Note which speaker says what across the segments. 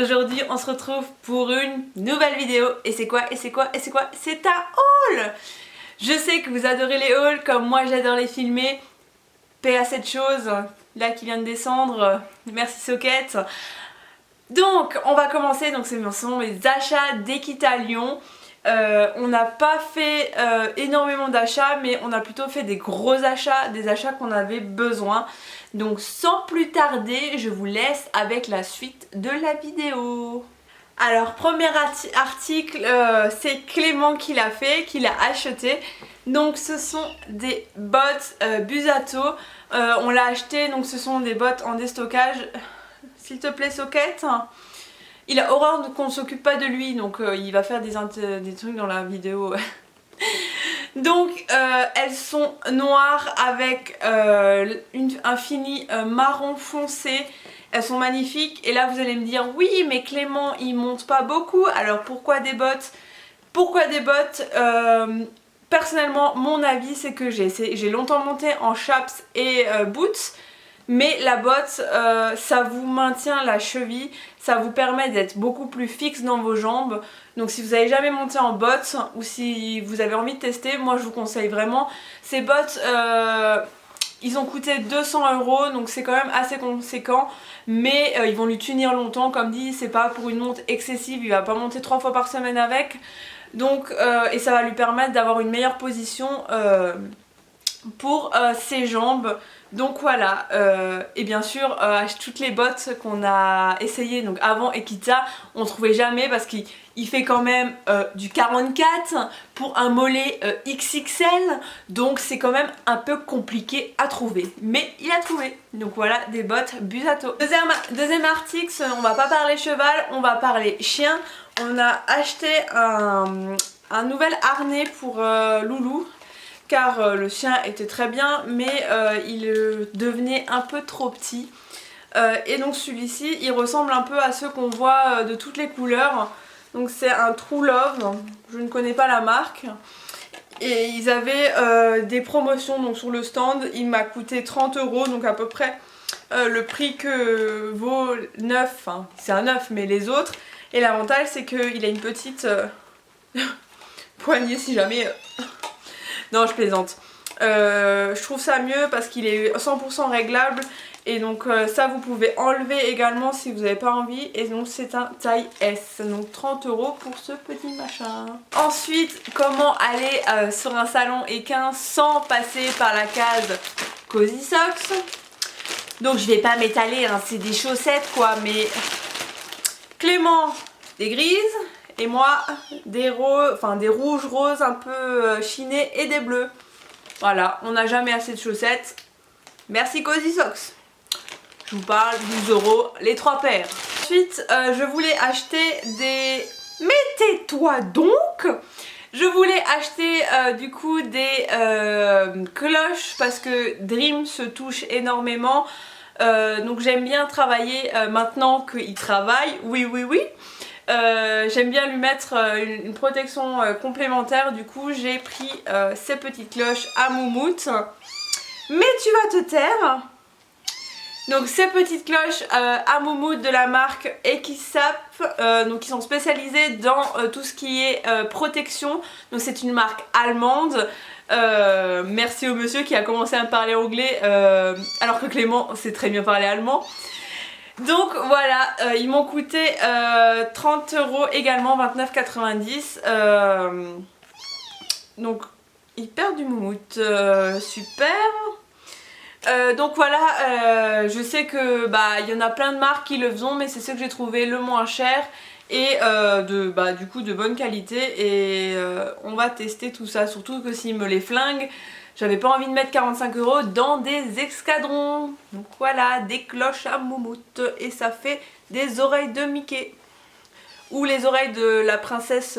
Speaker 1: aujourd'hui on se retrouve pour une nouvelle vidéo. Et c'est quoi? C'est un haul. Je sais que vous adorez les hauls comme moi j'adore les filmer. Paix à cette chose, là qui vient de descendre, merci Socket. Donc on va commencer, donc ce sont mes achats d'Equita Lyon. On n'a pas fait énormément d'achats, mais on a plutôt fait des gros achats, des achats qu'on avait besoin. Donc sans plus tarder, je vous laisse avec la suite de la vidéo. Alors premier article, c'est Clément qui l'a fait, qui l'a acheté. Donc ce sont des bottes Busato. On l'a acheté, donc ce sont des bottes en déstockage. S'il te plaît Socket. Il a horreur qu'on ne s'occupe pas de lui, donc il va faire des trucs dans la vidéo. Donc elles sont noires avec un fini marron foncé. Elles sont magnifiques et là vous allez me dire oui mais Clément il monte pas beaucoup, alors pourquoi des bottes? Personnellement mon avis c'est que j'ai longtemps monté en chaps et boots. Mais la botte, ça vous maintient la cheville, ça vous permet d'être beaucoup plus fixe dans vos jambes. Donc si vous n'avez jamais monté en bottes ou si vous avez envie de tester, moi je vous conseille vraiment. Ces bottes, ils ont coûté 200 €, donc c'est quand même assez conséquent. Mais ils vont lui tenir longtemps, comme dit, c'est pas pour une monte excessive, il va pas monter 3 fois par semaine avec. Donc, et ça va lui permettre d'avoir une meilleure position pour ses jambes. Donc voilà, et bien sûr toutes les bottes qu'on a essayé donc avant Equita, on trouvait jamais parce qu'il fait quand même du 44 pour un mollet XXL, donc c'est quand même un peu compliqué à trouver, mais il a trouvé. Donc voilà, des bottes Busato. Deuxième article, on va pas parler cheval, on va parler chien. On a acheté un nouvel harnais pour Loulou, car le chien était très bien mais il devenait un peu trop petit. Et donc celui-ci il ressemble un peu à ceux qu'on voit de toutes les couleurs. Donc c'est un True Love, je ne connais pas la marque. Et ils avaient des promotions donc sur le stand, il m'a coûté 30 €, donc à peu près le prix que vaut neuf, enfin c'est un neuf mais les autres. Et l'avantage c'est qu'il a une petite poignée si jamais... Non je plaisante. Je trouve ça mieux parce qu'il est 100% réglable. Et donc ça vous pouvez enlever également si vous n'avez pas envie. Et donc c'est un taille S. Donc 30 € pour ce petit machin. Ensuite, comment aller sur un salon équin sans passer par la case Cozy Socks. Donc je vais pas m'étaler, hein, c'est des chaussettes quoi. Mais Clément des grises. Et moi, des rouges roses un peu chinés et des bleus. Voilà, on n'a jamais assez de chaussettes. Merci Cozy Socks. Je vous parle, 12 € les 3 paires. Ensuite, je voulais acheter des... Mais tais-toi donc! Je voulais acheter du coup des cloches parce que Dream se touche énormément. Donc j'aime bien travailler maintenant qu'il travaille. Oui. J'aime bien lui mettre une protection complémentaire. Du coup j'ai pris ces petites cloches à moumoute. Mais tu vas te taire. Donc ces petites cloches à moumoute de la marque Equisap, donc qui sont spécialisées dans tout ce qui est protection. Donc c'est une marque allemande. Merci au monsieur qui a commencé à me parler anglais alors que Clément sait très bien parler allemand. Donc voilà, ils m'ont coûté 30 € également, 29,90 €. Donc hyper du moumoute, super. Donc voilà, je sais que il y en a plein de marques qui le font, mais c'est ce que j'ai trouvé le moins cher et du coup de bonne qualité. Et on va tester tout ça, surtout que s'ils me les flinguent, j'avais pas envie de mettre 45 € dans des escadrons. Donc voilà, des cloches à moumoute. Et ça fait des oreilles de Mickey. Ou les oreilles de la princesse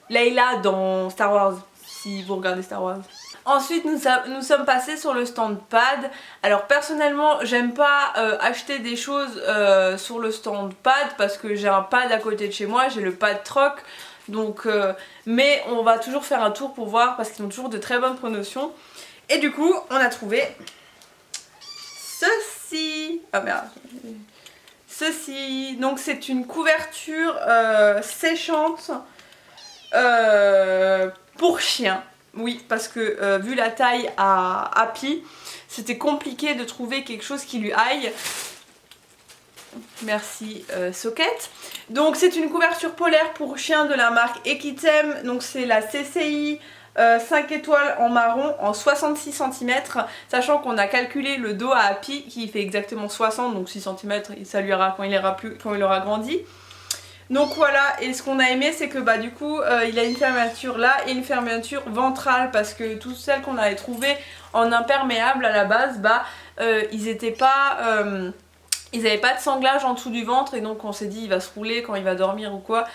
Speaker 1: Leila dans Star Wars, si vous regardez Star Wars. Ensuite nous sommes passés sur le stand pad. Alors personnellement j'aime pas acheter des choses sur le stand pad parce que j'ai un pad à côté de chez moi, j'ai le pad troc. Donc mais on va toujours faire un tour pour voir parce qu'ils ont toujours de très bonnes promotions. Et du coup on a trouvé ceci. Ah merde. ceci. Donc c'est une couverture séchante pour chien. Oui, parce que vu la taille à Happy, c'était compliqué de trouver quelque chose qui lui aille. Merci Socket. Donc c'est une couverture polaire pour chien de la marque Equitem. Donc c'est la CCI 5 étoiles en marron en 66 cm. Sachant qu'on a calculé le dos à Happy qui fait exactement 60, donc 6 cm ça lui ira quand il aura grandi. Donc voilà, et ce qu'on a aimé c'est que bah du coup il a une fermeture là et une fermeture ventrale, parce que toutes celles qu'on avait trouvées en imperméable à la base, bah ils n'avaient pas de sanglage en dessous du ventre, et donc on s'est dit il va se rouler quand il va dormir ou quoi.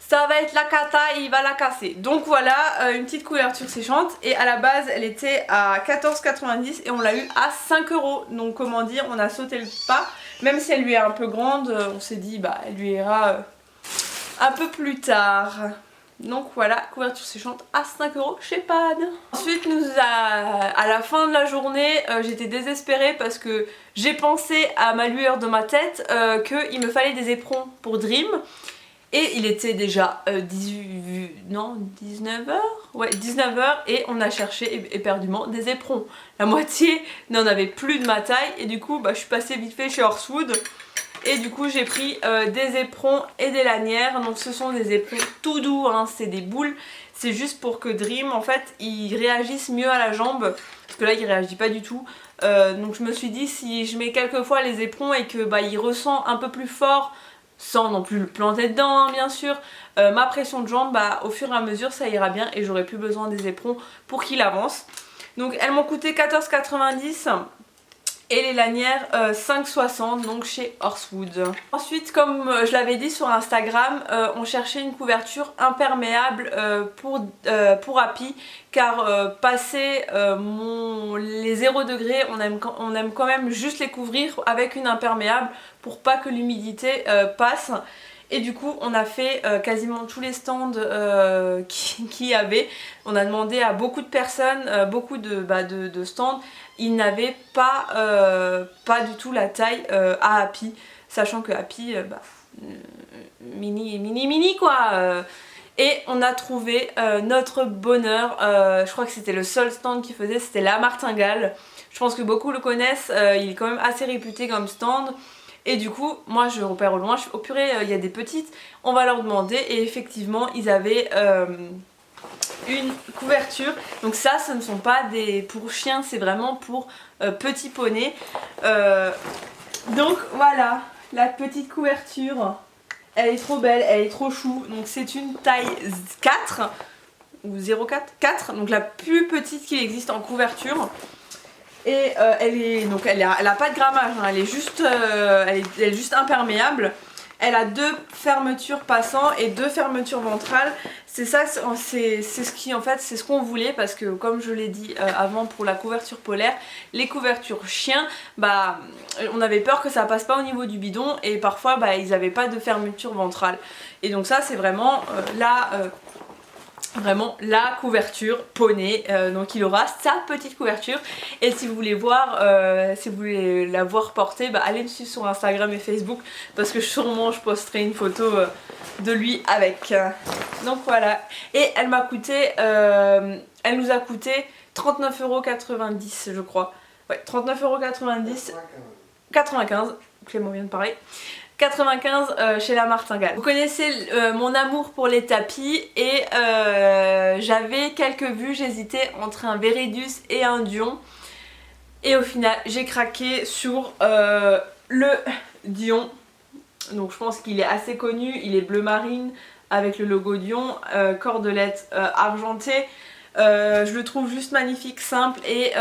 Speaker 1: Ça va être la cata et il va la casser. Donc voilà, une petite couverture séchante, et à la base elle était à 14,90 et on l'a eu à 5 €. Donc comment dire, on a sauté le pas. Même si elle lui est un peu grande, on s'est dit bah elle lui ira un peu plus tard. Donc voilà, couverture séchante à 5 € chez Pad. Ensuite à la fin de la journée, j'étais désespérée parce que j'ai pensé à ma lueur de ma tête qu'il me fallait des éperons pour Dream. Et il était déjà 19 h. Ouais, 19 h, et on a cherché éperdument des éperons. La moitié n'en avait plus de ma taille, et du coup bah, je suis passée vite fait chez Horsewood. Et du coup j'ai pris des éperons et des lanières. Donc ce sont des éperons tout doux, hein, c'est des boules. C'est juste pour que Dream en fait il réagisse mieux à la jambe, parce que là il réagit pas du tout. Donc je me suis dit, si je mets quelques fois les éperons et que bah, il ressent un peu plus fort, sans non plus le planter dedans hein, bien sûr, ma pression de jambe, bah, au fur et à mesure ça ira bien et j'aurai plus besoin des éperons pour qu'il avance. Donc elles m'ont coûté 14,90 € et les lanières 5,60 € donc chez Horsewood. Ensuite, comme je l'avais dit sur Instagram, on cherchait une couverture imperméable pour Happy, car passé les 0 degrés, on aime quand même juste les couvrir avec une imperméable pour pas que l'humidité passe. Et du coup on a fait quasiment tous les stands qu'il y avait. On a demandé à beaucoup de personnes, beaucoup de stands. Ils n'avaient pas du tout la taille à Happy, sachant que Happy, mini quoi. Et on a trouvé notre bonheur. Je crois que c'était le seul stand qui faisait, c'était la martingale. Je pense que beaucoup le connaissent, il est quand même assez réputé comme stand. Et du coup, moi je repère au loin, je fais oh purée, il y a des petites, on va leur demander. Et effectivement, ils avaient une couverture. Donc ça, ce ne sont pas des pour chiens, c'est vraiment pour petits poneys. Donc voilà, la petite couverture. Elle est trop belle, elle est trop chou. Donc c'est une taille 4 ou 0,4, 4, donc la plus petite qui existe en couverture. Et elle a pas de grammage, hein, elle est juste imperméable. Elle a 2 fermetures passant et 2 fermetures ventrales. C'est ça, c'est ce qu'on voulait, parce que comme je l'ai dit avant pour la couverture polaire, les couvertures chiens, bah on avait peur que ça passe pas au niveau du bidon, et parfois bah ils avaient pas de fermeture ventrale. Et donc ça c'est vraiment vraiment la couverture poney, donc il aura sa petite couverture. Et si vous voulez voir, si vous voulez la voir porter, bah allez me suivre sur Instagram et Facebook, parce que sûrement je posterai une photo de lui avec. Donc voilà, et elle m'a coûté, elle nous a coûté 39,90 € je crois. Ouais, 39,90 €, 95, Clément vient de parler. 95 chez la martingale. Vous connaissez mon amour pour les tapis, et j'avais quelques vues, j'hésitais entre un Veridus et un Dion, et au final j'ai craqué sur le Dion. Donc je pense qu'il est assez connu, il est bleu marine avec le logo Dion, cordelette argentée. Je le trouve juste magnifique, simple, et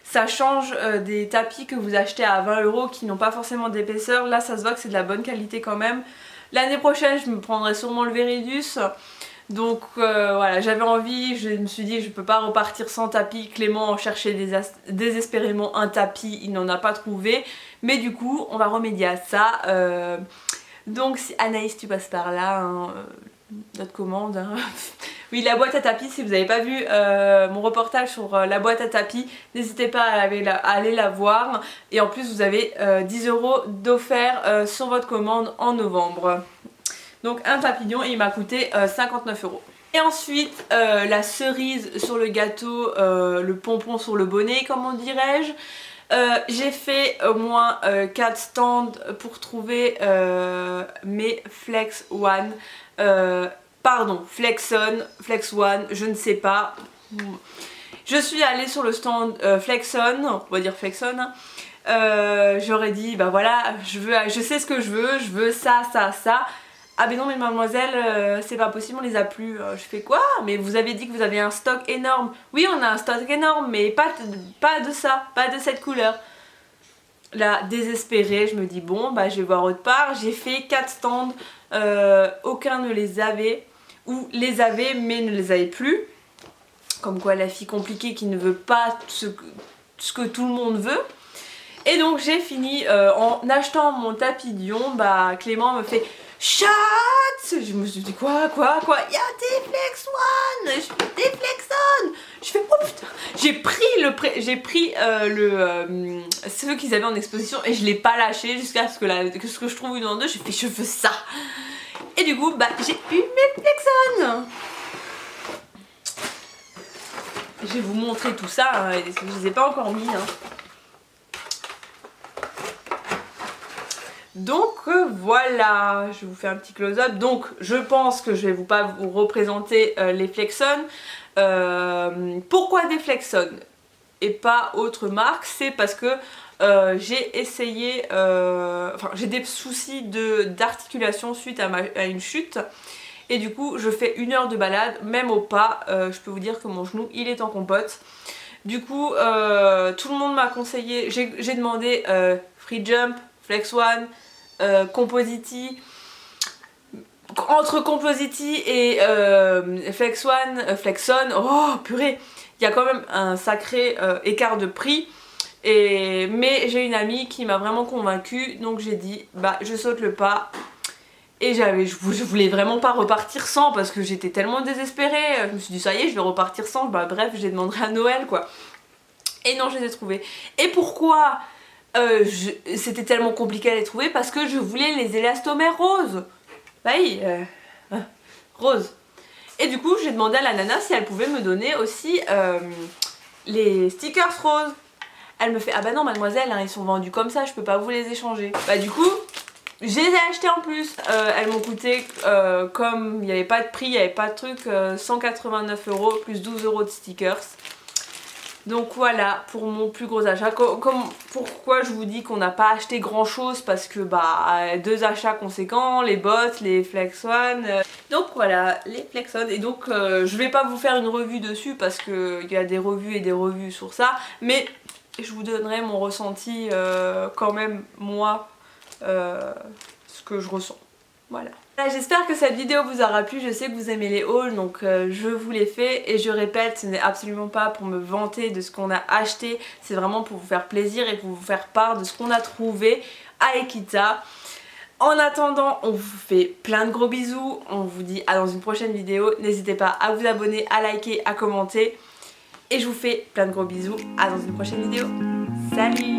Speaker 1: ça change des tapis que vous achetez à 20 € qui n'ont pas forcément d'épaisseur. Là ça se voit que c'est de la bonne qualité quand même. L'année prochaine je me prendrai sûrement le Veridus. Donc voilà, j'avais envie, je me suis dit je peux pas repartir sans tapis. Clément cherchait désespérément un tapis, il n'en a pas trouvé. Mais du coup on va remédier à ça. Donc si Anaïs tu passes par là, hein, notre commande. Hein. Oui, la boîte à tapis, si vous n'avez pas vu mon reportage sur la boîte à tapis, n'hésitez pas à aller la voir. Et en plus, vous avez 10 € d'offert sur votre commande en novembre. Donc un papillon, il m'a coûté 59 €. Et ensuite, la cerise sur le gâteau, le pompon sur le bonnet, comment dirais-je. J'ai fait au moins 4 stands pour trouver mes Flex One. Pardon, Flex One, je ne sais pas. Je suis allée sur le stand Flexon, on va dire Flexon. J'aurais dit, bah voilà, je sais ce que je veux ça, ça, ça. Ah mais non mais mademoiselle, c'est pas possible, on les a plus. Je fais quoi? Mais vous avez dit que vous avez un stock énorme. Oui, on a un stock énorme, mais pas de ça, pas de cette couleur. Là, désespérée, je me dis bon, bah je vais voir autre part. J'ai fait 4 stands, aucun ne les avait, ou les avait mais ne les avait plus. Comme quoi la fille compliquée qui ne veut pas ce que tout le monde veut. Et donc j'ai fini en achetant mon tapillon, bah Clément me fait chat. Je me suis dit quoi, il y a des Flex One, je fais des Flexon. Je fais oh putain, j'ai pris ceux qu'ils avaient en exposition et je l'ai pas lâché jusqu'à ce que je trouve une en deux. J'ai fait je veux ça. Et du coup bah j'ai eu mes Flexon. Je vais vous montrer tout ça, hein, je ne les ai pas encore mis. Hein. Donc voilà, je vous fais un petit close-up. Donc je pense que je vais pas vous représenter les Flexon. Pourquoi des Flexon et pas autre marque? C'est parce que j'ai essayé, enfin j'ai des soucis d'articulation suite à une chute. Et du coup je fais 1 heure de balade, même au pas, je peux vous dire que mon genou il est en compote. Du coup tout le monde m'a conseillé, j'ai demandé Free Jump, Flex One, Compositi. Entre Compositi et Flex One, Flexon, oh purée, il y a quand même un sacré écart de prix. Mais j'ai une amie qui m'a vraiment convaincue, donc j'ai dit bah je saute le pas. Et je voulais vraiment pas repartir sans parce que j'étais tellement désespérée. Je me suis dit ça y est, je vais repartir sans. Bah bref, je les demanderai à Noël quoi. Et non, je les ai trouvés. Et pourquoi c'était tellement compliqué à les trouver? Parce que je voulais les élastomères roses. Bah oui, rose. Et du coup, j'ai demandé à la nana si elle pouvait me donner aussi les stickers roses. Elle me fait ah bah non mademoiselle, hein, ils sont vendus comme ça, je peux pas vous les échanger. Bah du coup... je les ai achetés en plus, elles m'ont coûté, comme il n'y avait pas de prix, il n'y avait pas de truc, 189 € plus 12 € de stickers. Donc voilà pour mon plus gros achat. Pourquoi je vous dis qu'on n'a pas acheté grand chose? Parce que bah 2 achats conséquents, les bottes, les Flex One. Donc voilà les Flex One. Et donc je vais pas vous faire une revue dessus parce qu'il y a des revues et des revues sur ça. Mais je vous donnerai mon ressenti quand même moi. Ce que je ressens. Voilà. J'espère que cette vidéo vous aura plu. Je sais que vous aimez les hauls, donc je vous les fais. Et je répète, ce n'est absolument pas pour me vanter de ce qu'on a acheté. C'est vraiment pour vous faire plaisir et pour vous faire part de ce qu'on a trouvé à Equita. En attendant, on vous fait plein de gros bisous. On vous dit à dans une prochaine vidéo. N'hésitez pas à vous abonner, à liker, à commenter. Et je vous fais plein de gros bisous. À dans une prochaine vidéo. Salut!